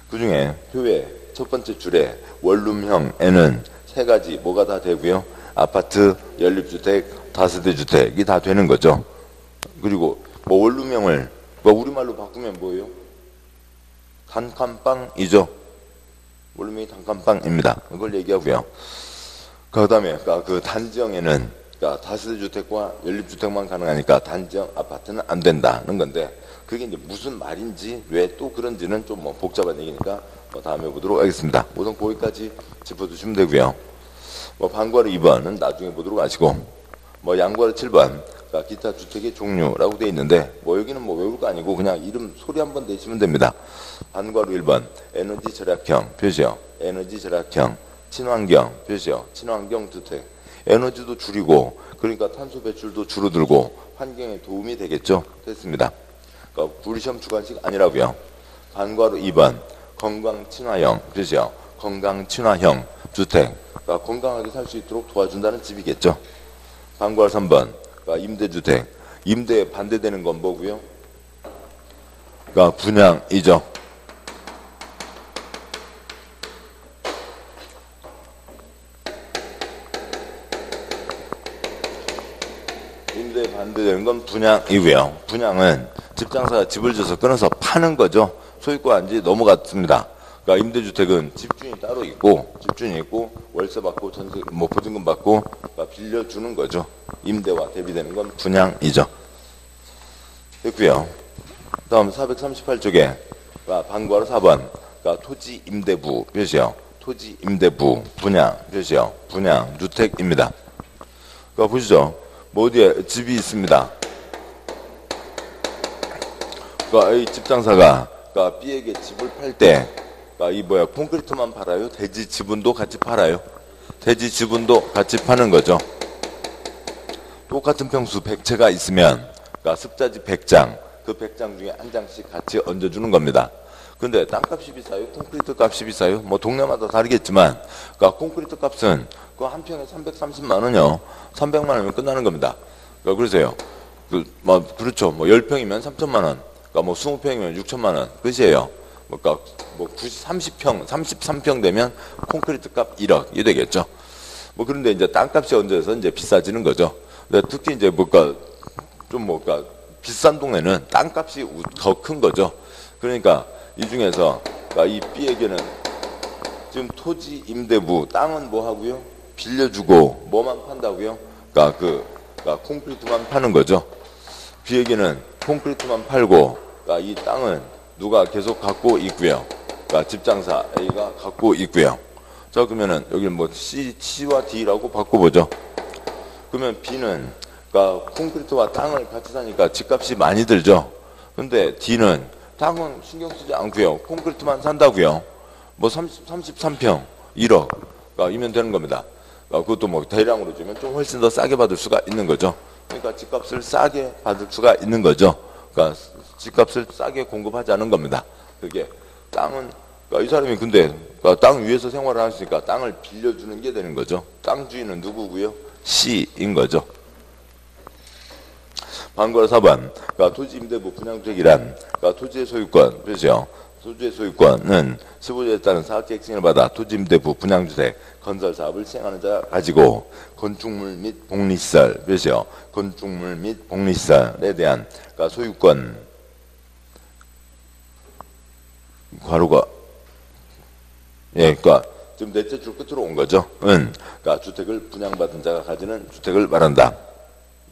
그중에 표의 첫 번째 줄에 원룸형에는 세 가지 뭐가 다 되고요. 아파트, 연립주택, 다세대 주택이 다 되는 거죠. 그리고 원룸형을 우리말로 바꾸면 뭐예요? 단칸방이죠. 원룸형이 단칸방입니다. 그걸 얘기하고요. 그 다음에 그 단지형에는 다세대 주택과 연립주택만 가능하니까 단지형 아파트는 안 된다는 건데 그게 이제 무슨 말인지 왜 또 그런지는 좀 복잡한 얘기니까 다음에 보도록 하겠습니다. 우선 거기까지 짚어주시면 되고요. 방괄호 2번은 나중에 보도록 하시고 양괄호 7번 기타 주택의 종류라고 되어 있는데 여기는 외울 거 아니고 그냥 이름 소리 한번 내시면 됩니다. 반괄호 1번 에너지 절약형 표시요. 에너지 절약형 친환경 표시요. 친환경 주택 에너지도 줄이고 그러니까 탄소 배출도 줄어들고 환경에 도움이 되겠죠. 됐습니다. 우리 시험 주관식 아니라고요. 반괄호 2번 건강 친화형 표시요. 건강 친화형 주택 건강하게 살 수 있도록 도와준다는 집이겠죠. 반괄호 3번 임대주택 임대에 반대되는 건 뭐고요? 분양이죠. 임대에 반대되는 건 분양이고요. 분양은 집장사가 집을 줘서 끊어서 파는 거죠. 소유권한지 넘어갔습니다. 임대주택은 집주인이 따로 있고 월세 받고 전세 보증금 받고 빌려주는 거죠. 임대와 대비되는 건 분양이죠. 됐고요. 다음 438쪽에 반괄호 4번 토지 임대부 표시요. 토지 임대부 분양 표시요. 분양 주택입니다. 보시죠. 어디에 집이 있습니다. 이 집장사가 B에게 집을 팔 때 콘크리트만 팔아요? 대지 지분도 같이 팔아요? 대지 지분도 같이 파는 거죠. 똑같은 평수 100채가 있으면 습자지 100장, 그 100장 중에 한 장씩 같이 얹어주는 겁니다. 근데 땅값이 비싸요? 콘크리트 값이 비싸요? 동네마다 다르겠지만 콘크리트 값은 한 평에 330만 원이요. 300만 원이면 끝나는 겁니다. 그러세요. 그렇죠. 10평이면 3천만 원. 20평이면 6천만 원. 끝이에요. 30평, 33평 되면 콘크리트 값 1억이 되겠죠. 그런데 이제 땅값이 얹어서 이제 비싸지는 거죠. 근데 특히 이제 비싼 동네는 땅값이 더 큰 거죠. 그러니까 이 중에서 이 B에게는 지금 토지 임대부 땅은 뭐 하고요? 빌려주고 뭐만 판다고요? 콘크리트만 파는 거죠. B에게는 콘크리트만 팔고 이 땅은 누가 계속 갖고 있고요. 집장사 A가 갖고 있고요. 자, 그러면은 여기 C와 D라고 바꿔보죠. 그러면 B는 콘크리트와 땅을 같이 사니까 집값이 많이 들죠. 근데 D는 땅은 신경 쓰지 않고요. 콘크리트만 산다고요. 33평 1억 이면 되는 겁니다. 그것도 대량으로 주면 좀 훨씬 더 싸게 받을 수가 있는 거죠. 그러니까 집값을 싸게 받을 수가 있는 거죠. 집값을 싸게 공급하자는 겁니다. 그게 땅은 이 사람이 근데 땅 위에서 생활을 하시니까 땅을 빌려주는 게 되는 거죠. 땅 주인은 누구고요? C인 거죠. 반괄호 4번 토지 임대부 분양주택이란 토지의 소유권 표시요. 토지의 소유권은 15조에 따른 사업계획 승인을 받아 토지 임대부 분양주택 건설 사업을 시행하는 자가 가지고 건축물 및 복리시설 표시요. 건축물 및 복리시설에 대한 소유권 괄호가 지금 넷째 줄 끝으로 온 거죠. 주택을 분양받은 자가 가지는 주택을 말한다.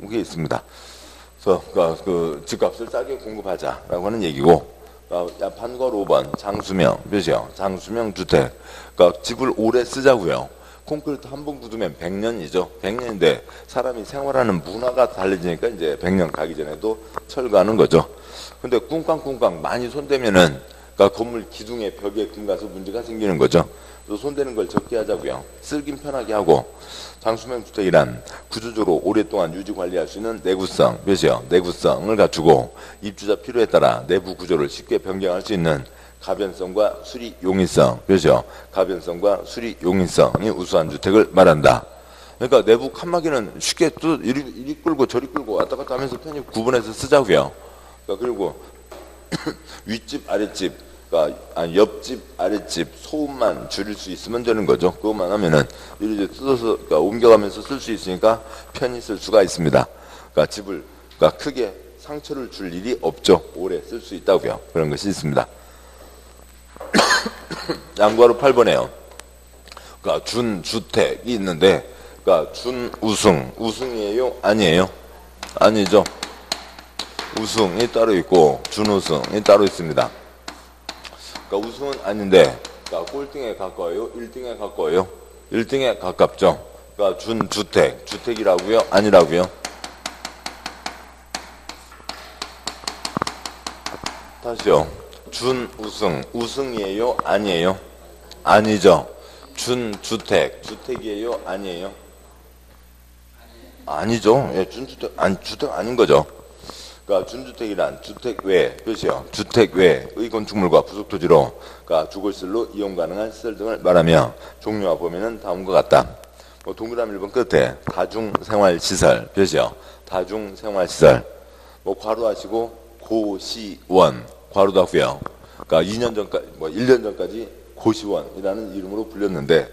이게 있습니다. 그래서 그 집값을 싸게 공급하자라고 하는 얘기고, 반괄 5번 장수명 몇이요? 장수명 주택. 그러니까 집을 오래 쓰자고요. 콘크리트 한 번 굳으면 100년이죠. 100년인데 사람이 생활하는 문화가 달라지니까 이제 100년 가기 전에도 철거하는 거죠. 근데 꿍깡꿍깡 많이 손대면은 그러니까 건물 기둥에 벽에 금 가서 문제가 생기는 거죠. 그래서 손대는 걸 적게 하자고요. 쓰긴 편하게 하고, 장수명 주택이란 구조적으로 오랫동안 유지 관리할 수 있는 내구성 몇이요? 내구성을 갖추고 입주자 필요에 따라 내부 구조를 쉽게 변경할 수 있는 가변성과 수리 용이성 몇이요? 가변성과 수리 용이성이 우수한 주택을 말한다. 그러니까 내부 칸막이는 쉽게 또 이리 끌고 저리 끌고 왔다 갔다 하면서 편히 구분해서 쓰자고요. 그러니까 그리고 윗집 아랫집, 그러니까 옆집 아랫집 소음만 줄일 수 있으면 되는 거죠. 그것만 하면은 이제 뜯어서 그러니까 옮겨가면서 쓸 수 있으니까 편히 쓸 수가 있습니다. 그러니까 집을 그러니까 크게 상처를 줄 일이 없죠. 오래 쓸 수 있다고요. 그런 것이 있습니다. 양과로 8번에요. 그러니까 준주택이 있는데, 그러니까 우승이에요? 아니에요? 아니죠. 우승이 따로 있고 준우승이 따로 있습니다. 그러니까 우승은 아닌데, 그러니까 꼴등에 가까워요? 1등에 가까워요? 1등에 가깝죠. 그러니까 주택이라고요? 아니라고요? 다시요. 우승이에요? 아니에요? 아니죠. 주택이에요? 아니에요? 아니죠. 예, 주택 아닌 거죠. 그러니까 준주택이란 주택 외 뜻이요. 주택 외의 건축물과 부속 토지로 그러니까 주거시설로 이용 가능한 시설 등을 말하며 종류와 범위는 다음과 같다. 뭐 동그라미 1번 끝에 다중생활시설 뜻이요. 다중생활시설. 뭐 괄호하시고 고시원 괄호도 하고요. 그러니까 2년 전까지, 1년 전까지 고시원이라는 이름으로 불렸는데,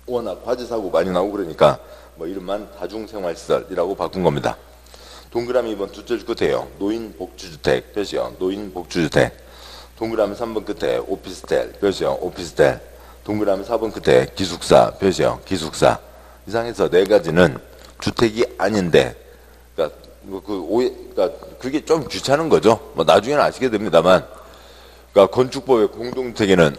워낙 화재 사고 많이 나오고 그러니까 이름만 다중생활시설이라고 바꾼 겁니다. 동그라미 2번 두 줄 끝에요. 노인복지주택 표시요. 노인복지주택. 동그라미 3번 끝에 오피스텔 표시요. 오피스텔. 동그라미 4번 끝에 기숙사 표시요. 기숙사. 이상해서 네 가지는 주택이 아닌데, 그러니까 그게 좀 귀찮은 거죠. 나중에는 아시게 됩니다만, 그러니까 건축법의 공동주택에는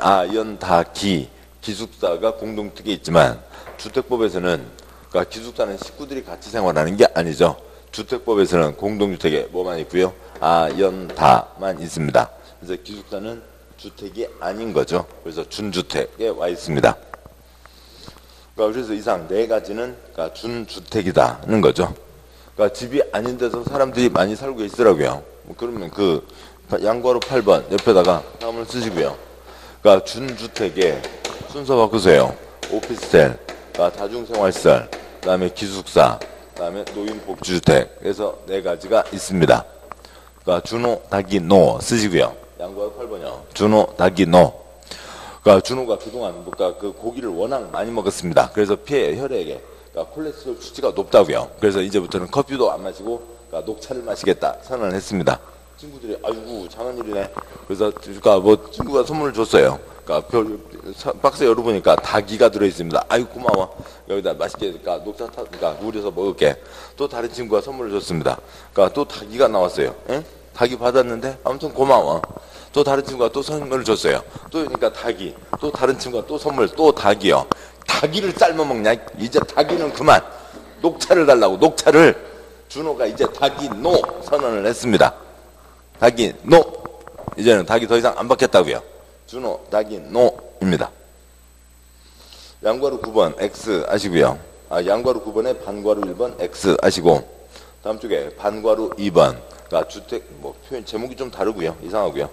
기숙사가 공동주택에 있지만, 주택법에서는 그러니까 기숙사는 식구들이 같이 생활하는 게 아니죠. 주택법에서는 공동주택에 뭐만 있고요? 다만 있습니다. 그래서 기숙사는 주택이 아닌 거죠. 그래서 준주택에 와 있습니다. 그러니까 그래서 이상 네 가지는 그러니까 준주택이다는 거죠. 그러니까 집이 아닌 데서 사람들이 많이 살고 계시더라고요. 그러면 그 양괄호 8번 옆에다가 다음을 쓰시고요. 그러니까 준주택에 순서 바꾸세요. 오피스텔, 그러니까 다중생활시설, 그 다음에 기숙사, 그 다음에 노인복지주택. 그래서 네 가지가 있습니다. 그러니까 준호, 닭이, 노 쓰시고요. 양괄호 8번이요. 준호, 닭이, 노. 그러니까 준호가 그동안 그 고기를 워낙 많이 먹었습니다. 그래서 폐에 혈액에 그러니까 콜레스테롤 수치가 높다고요. 그래서 이제부터는 커피도 안 마시고 그러니까 녹차를 마시겠다 선언을 했습니다. 친구들이 아이고 장한 일이네. 그래서 그러니까 친구가 선물을 줬어요. 그러니까 박스 열어보니까 닭이가 들어있습니다. 아이고 고마워. 여기다 맛있게 그러니까 녹차 그러니까 우려서 먹을게. 또 다른 친구가 선물을 줬습니다. 그러니까 또 닭이가 나왔어요. 응? 닭이 받았는데 아무튼 고마워. 또 다른 친구가 또 선물을 줬어요. 또 그러니까 닭이. 또 다른 친구가 또 선물 또 닭이요. 닭이를 삶아 먹냐? 이제 닭이는 그만. 녹차를 달라고. 녹차를 준호가 이제 닭이 노 선언을 했습니다. 닭이 노. 이제는 닭이 더 이상 안 받겠다고요. 준호 닭이 노입니다. 양괄호 9번 X 아시고요. 양괄호 9번에 반괄호 1번 X 아시고, 다음 쪽에 반괄호 2번. 그러니까 주택 표현 제목이 좀 다르고요. 이상하고요.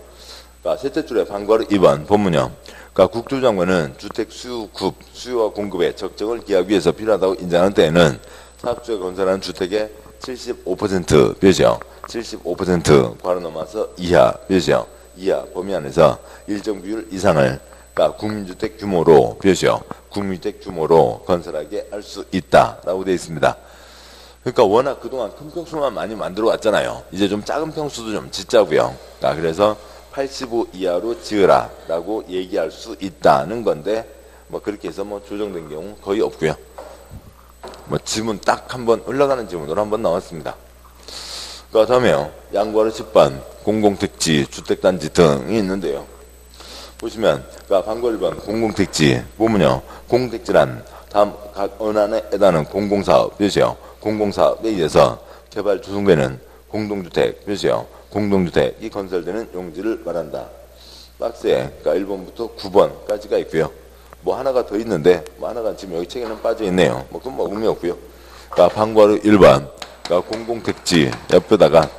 그러니까 셋째 줄에 반괄호 2번 본문요. 그러니까 국토장관은 주택 수요와 공급의 적정을 기하기 위해서 필요하다고 인정하는 때에는 사업주가 건설하는 주택의 75% 몇이요? 75% 괄호 넘어서 이하 몇이요? 이하 범위 안에서 일정 비율 이상을 그러니까 국민주택 규모로 몇이요? 국민주택 규모로 건설하게 할 수 있다라고 되어 있습니다. 그러니까 워낙 그동안 큰 평수만 많이 만들어 왔잖아요. 이제 좀 작은 평수도 좀 짓자고요. 그래서 85 이하로 지으라 라고 얘기할 수 있다는 건데, 그렇게 해서 조정된 경우 거의 없고요. 지문 딱 한번 흘러가는 지문으로 한번 나왔습니다. 그 다음에요. 양과로 10번 공공택지, 주택단지 등이 있는데요. 보시면 방과 1번 공공택지 보면요. 공공택지란 다음 각 언안에 해당하는 공공사업 표시요. 공공사업에 의해서 개발 조성되는 공동주택 표시요. 공동주택이 건설되는 용지를 말한다. 박스에 1번부터 9번까지가 있고요. 뭐 하나가 더 있는데 뭐 하나가 지금 여기 책에는 빠져 있네요. 뭐 그건 뭐 의미 없고요. 방과로 1번 공공택지 옆에다가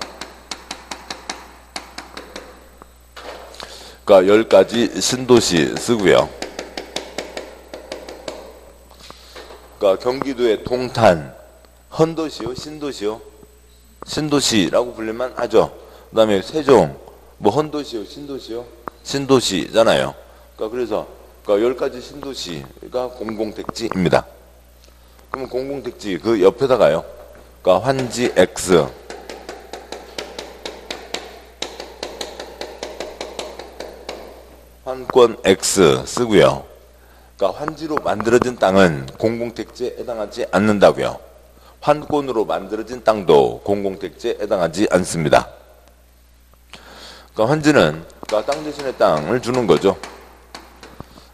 10가지 신도시 쓰고요. 경기도의 동탄 헌도시요, 신도시요? 신도시라고 불릴만 하죠. 그 다음에 세종 뭐 헌도시요, 신도시요? 신도시잖아요. 그래서 10가지 신도시가 공공택지입니다. 그러면 공공택지 그 옆에다가요. 환지 X 환권 X 쓰고요. 환지로 만들어진 땅은 공공택지에 해당하지 않는다고요. 환권으로 만들어진 땅도 공공택지에 해당하지 않습니다. 환지는 땅 대신에 땅을 주는 거죠.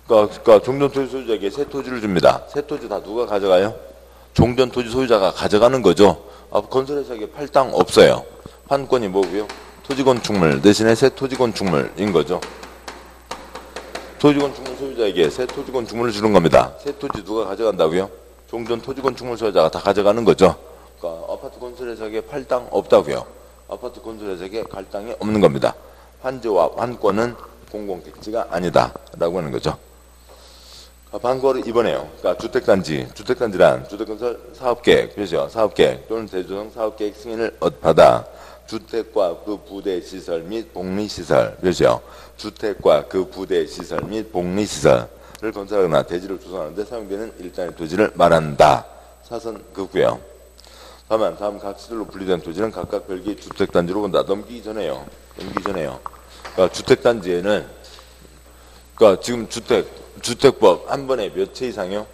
종전토지 소유자에게 새 토지를 줍니다. 새 토지 다 누가 가져가요? 종전토지 소유자가 가져가는 거죠. 건설회사에게 팔 땅 없어요. 환권이 뭐고요? 토지건축물 대신에 새 토지건축물인 거죠. 토지건축물 소유자에게 새 토지건축물을 주는 겁니다. 새 토지 누가 가져간다고요? 종전 토지건축물 소유자가 다 가져가는 거죠. 아파트 건설회사에게 팔 땅 없다고요. 아파트 건설회사에게 갈 땅이 없는 겁니다. 환지와 환권은 공공택지가 아니다라고 하는 거죠. 방과를 이번에요. 주택단지란 주택건설 사업계획, 표시요. 사업계획 또는 대조성 사업계획 승인을 받아 주택과 그 부대 시설 및 복리시설, 표시요. 주택과 그 부대 시설 및 복리시설을 건설하거나 대지를 조성하는 데 사용되는 일단의 토지를 말한다. 사선 그고요. 다음 각 시설로 분리된 토지는 각각 별개의 주택단지로 본다. 넘기기 전에요. 주택단지에는 지금 주택법 한 번에 몇 채 이상이요?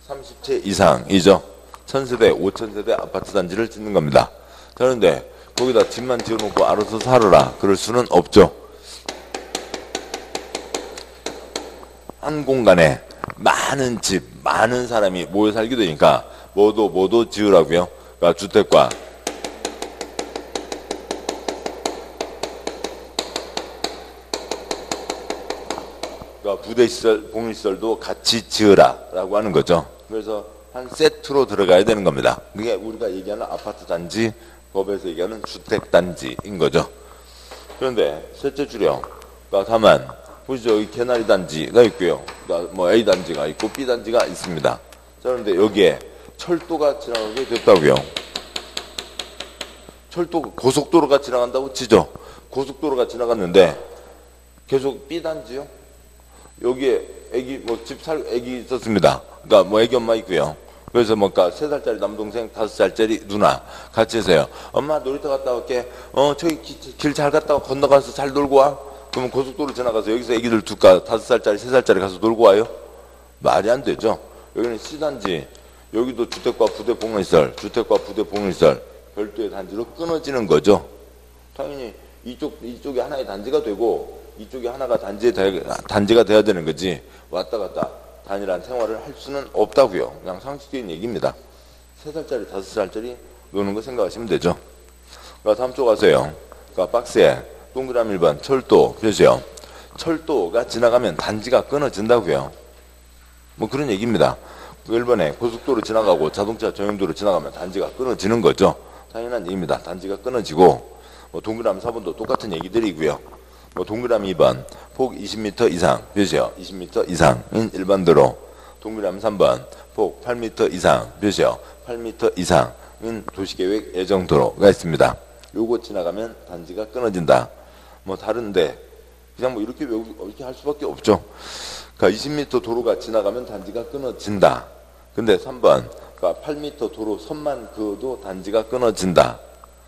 30채 이상이죠. 1000세대, 5000세대 아파트 단지를 짓는 겁니다. 그런데 거기다 집만 지어놓고 알아서 살아라. 그럴 수는 없죠. 한 공간에 많은 집, 많은 사람이 모여 살게 되니까 뭐도 지으라고요. 주택과 부대시설, 공유시설도 같이 지으라라고 하는 거죠. 그래서 한 세트로 들어가야 되는 겁니다. 그게 우리가 얘기하는 아파트 단지, 법에서 얘기하는 주택 단지인 거죠. 그런데 셋째 줄이요. 다만 보시죠. 여기 개나리 단지가 있고요. 뭐 A 단지가 있고 B 단지가 있습니다. 그런데 여기에 철도가 지나가게 됐다고요. 고속도로가 지나간다고 치죠. 고속도로가 지나갔는데 계속 B 단지요. 여기에 애기 있었습니다. 애기 엄마 있고요. 그래서 3살짜리 남동생, 5살짜리 누나 같이 해서요. 엄마 놀이터 갔다 올게. 저기 길 잘 갔다 건너가서 잘 놀고 와. 그러면 고속도로 지나가서 여기서 애기들 둘까 5살짜리, 3살짜리 가서 놀고 와요? 말이 안 되죠. 여기는 C단지, 여기도 주택과 부대 복리시설, 별도의 단지로 끊어지는 거죠. 당연히 이쪽이 하나의 단지가 되고 이쪽이 하나가 단지가 돼야 되는 거지 왔다 갔다 단일한 생활을 할 수는 없다고요. 그냥 상식적인 얘기입니다. 3살짜리, 5살짜리 노는 거 생각하시면 되죠. 다음 쪽 가세요. 박스에 동그라미 1번 철도 표시요. 철도가 지나가면 단지가 끊어진다고요. 뭐 그런 얘기입니다. 1번에 고속도로 지나가고 자동차 전용도로 지나가면 단지가 끊어지는 거죠. 당연한 얘기입니다. 단지가 끊어지고 동그라미 4번도 똑같은 얘기들이고요. 동그라미 2번 폭 20m 이상 표시요. 20m 이상인 일반도로. 동그라미 3번 폭 8m 이상 표시요. 8m 이상인 도시계획 예정도로가 있습니다. 요거 지나가면 단지가 끊어진다. 다른데 그냥 이렇게 할 수밖에 없죠. 20m 도로가 지나가면 단지가 끊어진다. 근데 3번 8m 도로 선만 그어도 단지가 끊어진다.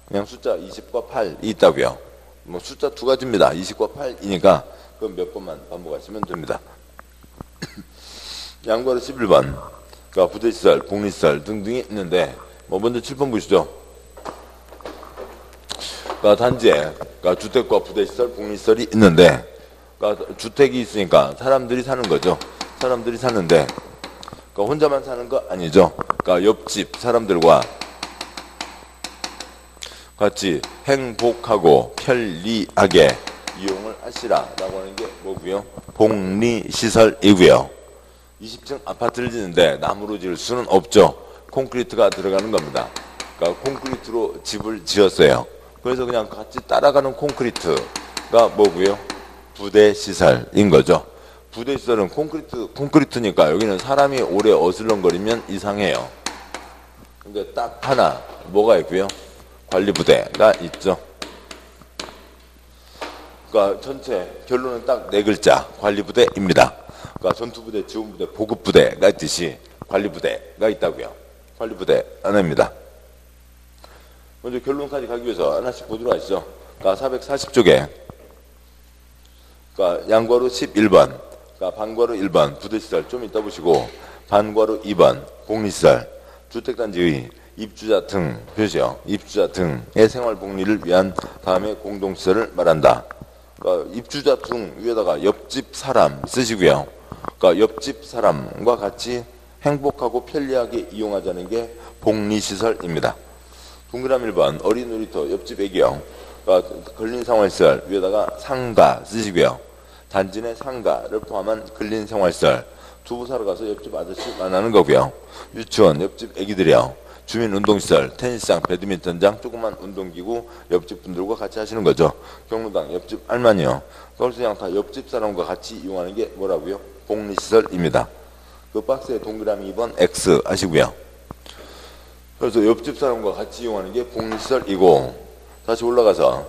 그냥 숫자 20과 8이 있다고요. 숫자 두 가지입니다. 20과 8이니까 그럼 몇 번만 반복하시면 됩니다. 양과로 11번 부대시설, 복리시설 등등이 있는데 먼저 7번 보시죠. 그러니까 단지에 그러니까 주택과 부대시설, 복리시설이 있는데 그러니까 주택이 있으니까 사람들이 사는 거죠. 사람들이 사는데 그러니까 혼자만 사는 거 아니죠. 그러니까 옆집 사람들과 같이 행복하고 편리하게 이용을 하시라라고 하는 게 뭐고요? 복리시설이고요. 20층 아파트를 짓는데 나무로 지을 수는 없죠. 콘크리트가 들어가는 겁니다. 그러니까 콘크리트로 집을 지었어요. 그래서 그냥 같이 따라가는 콘크리트가 뭐고요? 부대시설인 거죠. 부대시설은 콘크리트니까 여기는 사람이 오래 어슬렁거리면 이상해요. 근데 딱 하나 뭐가 있고요? 관리부대가 있죠. 그러니까 전체 결론은 딱 네 글자 관리부대입니다. 그러니까 전투부대, 지원부대, 보급부대가 있듯이 관리부대가 있다고요. 관리부대 하나입니다. 먼저 결론까지 가기 위해서 하나씩 보도록 하시죠. 그러니까 440쪽에 그러니까 양괄호 11번, 그러니까 반괄호 1번 부대시설 좀 이따 보시고 반괄호 2번 복리시설 주택단지의 입주자 등 표시요. 입주자 등의 생활복리를 위한 다음에 공동시설을 말한다. 그러니까 입주자 등 위에다가 옆집 사람 쓰시고요. 그러니까 옆집 사람과 같이 행복하고 편리하게 이용하자는 게 복리시설입니다. 동그라미 1번 어린 놀이터 옆집 애기요. 그러니까 근린생활시설 위에다가 상가 쓰시고요. 단지 내 상가를 포함한 근린생활시설 두부 사러 가서 옆집 아저씨 만나는 거고요. 유치원 옆집 애기들이요. 주민운동시설, 테니스장, 배드민턴장, 조그만 운동기구 옆집 분들과 같이 하시는 거죠. 경로당, 옆집 할머니요. 그래서 그냥 다 옆집 사람과 같이 이용하는 게 뭐라고요? 복리시설입니다. 그 박스에 동그라미 2번 X 하시고요. 그래서 옆집 사람과 같이 이용하는 게 복리시설이고 다시 올라가서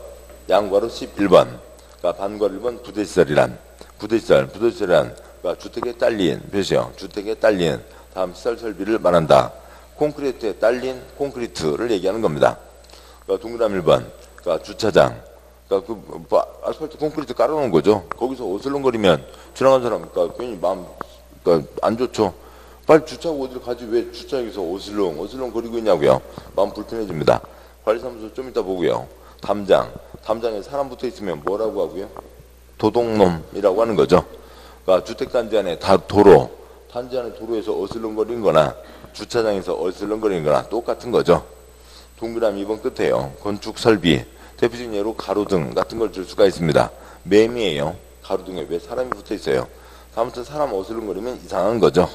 양괄호 11번 그러니까 반괄호 1번 부대시설이란 부대시설이란 그러니까 주택에 딸린 표시요. 주택에 딸린 다음 시설 설비를 말한다. 콘크리트에 딸린 콘크리트를 얘기하는 겁니다. 그러니까 동그라미 1번 그러니까 주차장 그러니까 아스팔트 콘크리트 깔아놓은 거죠. 거기서 어슬렁거리면 지나간 사람 그러니까 괜히 마음 그러니까 안 좋죠. 빨리 주차하고 어디를 가지 왜 주차장에서 어슬렁 거리고 있냐고요. 마음 불편해집니다. 관리사무소 좀 이따 보고요. 담장에 사람 붙어 있으면 뭐라고 하고요? 도둑놈이라고 하는 거죠. 그러니까 주택단지 안에 단지 안에 도로에서 어슬렁거리는 거나 주차장에서 어슬렁거리는 거나 똑같은 거죠. 동그라미 2번 끝에요. 건축설비 대표적인 예로 가로등 같은 걸 줄 수가 있습니다. 매미예요. 가로등에 왜 사람이 붙어 있어요. 아무튼 사람 어슬렁거리면 이상한 거죠.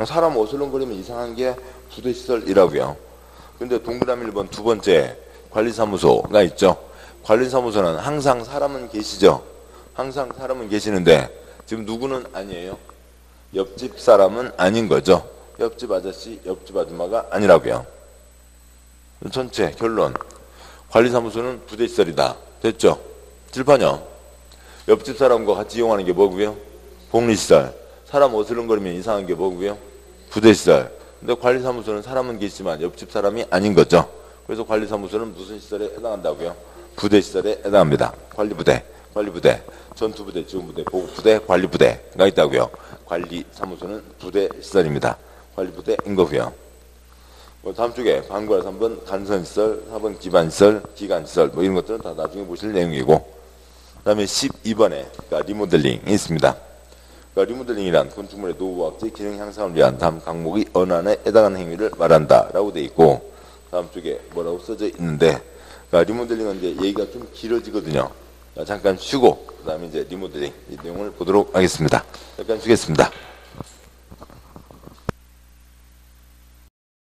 사람 어슬렁거리면 이상한 게 부대시설이라고요. 근데 동그라미 1번 두 번째 관리사무소가 있죠. 관리사무소는 항상 사람은 계시죠. 항상 사람은 계시는데 지금 누구는 아니에요. 옆집 사람은 아닌 거죠. 옆집 아저씨, 옆집 아줌마가 아니라고요. 전체 결론 관리사무소는 부대시설이다. 됐죠? 칠판요. 옆집 사람과 같이 이용하는 게 뭐고요? 복리시설. 사람 어슬렁거리면 이상한 게 뭐고요? 부대시설. 근데 관리사무소는 사람은 계시지만 옆집 사람이 아닌 거죠. 그래서 관리사무소는 무슨 시설에 해당한다고요? 부대시설에 해당합니다. 관리부대, 전투부대, 지원부대, 보급부대, 관리부대가 있다고요. 관리사무소는 부대시설입니다. 관리부대인 거고요. 다음 쪽에 반괄호 3번 간선시설, 4번 기반시설, 기간시설 뭐 이런 것들은 다 나중에 보실 내용이고 그 다음에 12번에 그러니까 리모델링이 있습니다. 그러니까 리모델링이란 건축물의 노후화학적 기능 향상을 위한 다음 강목의 어느 하나에 해당하는 행위를 말한다 라고 되어 있고 다음 쪽에 뭐라고 써져 있는데 그러니까 리모델링은 이제 얘기가 좀 길어지거든요. 잠깐 쉬고 그 다음에 이제 리모델링 이 내용을 보도록 하겠습니다. 잠깐 쉬겠습니다.